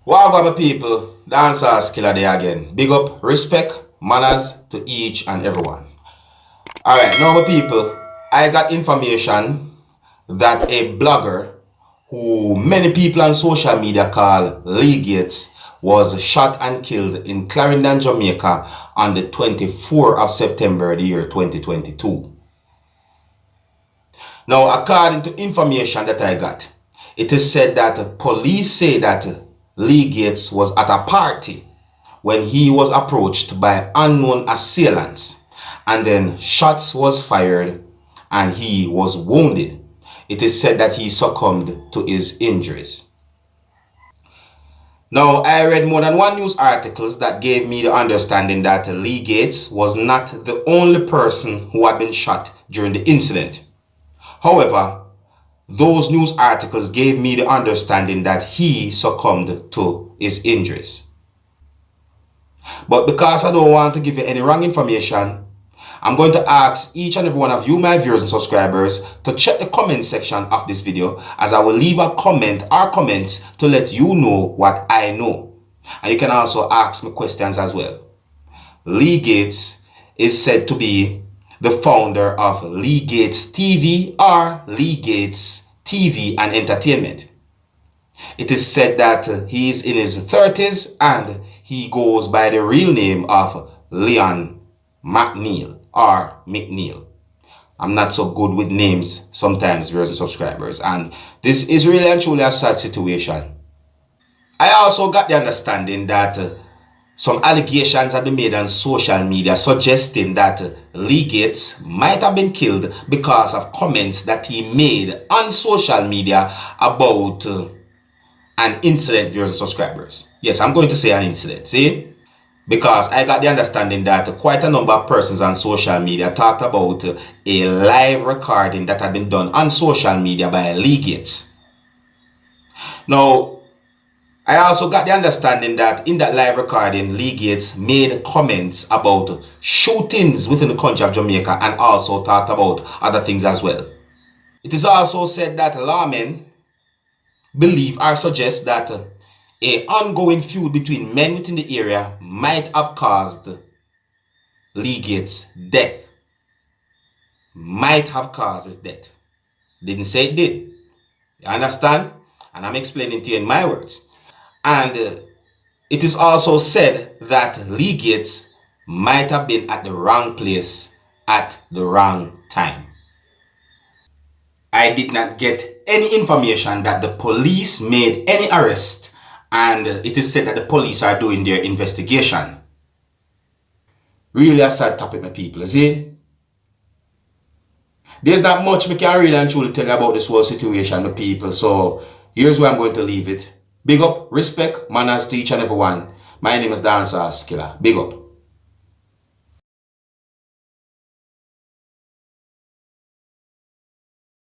Welcome my people, Dancehall skilla there again. Big up, respect, manners to each and everyone. Alright, now my people, I got information that a blogger who many people on social media call Leegates was shot and killed in Clarendon, Jamaica on the 24th of September the year 2022. Now, according to information that I got, it is said that police say that Leegates was at a party when he was approached by unknown assailants, and then shots was fired and he was wounded. It is said that he succumbed to his injuries. Now, I read more than one news articles that gave me the understanding that Leegates was not the only person who had been shot during the incident. However, those news articles gave me the understanding that he succumbed to his injuries. But because I don't want to give you any wrong information, I'm going to ask each and every one of you, my viewers and subscribers, to check the comment section of this video, as I will leave a comment or comments to let you know what I know. And you can also ask me questions as well. Leegates is said to be the founder of Leegates TV or Leegates TV and Entertainment. It is said that he is in his 30s and he goes by the real name of Leon McNeil or McNeil. I'm not so good with names sometimes, viewers and subscribers, and this is really and truly a sad situation. I also got the understanding that some allegations have been made on social media suggesting that Leegates might have been killed because of comments that he made on social media about an incident, viewers and subscribers. Yes, I'm going to say an incident, see? Because I got the understanding that quite a number of persons on social media talked about a live recording that had been done on social media by Leegates. Now, I also got the understanding that in that live recording, Leegates made comments about shootings within the country of Jamaica and also talked about other things as well. It is also said that lawmen believe or suggest that an ongoing feud between men within the area might have caused Leegates' death. Might have caused his death. Didn't say it did. You understand? And I'm explaining to you in my words. And it is also said that Leegates might have been at the wrong place at the wrong time. I did not get any information that the police made any arrest, and it is said that the police are doing their investigation. Really a sad topic, my people, see? There's not much we can really and truly tell you about this whole situation, my people, so here's where I'm going to leave it. Big up, respect, manners to each and every one. My name is Dancehall skilla. Big up.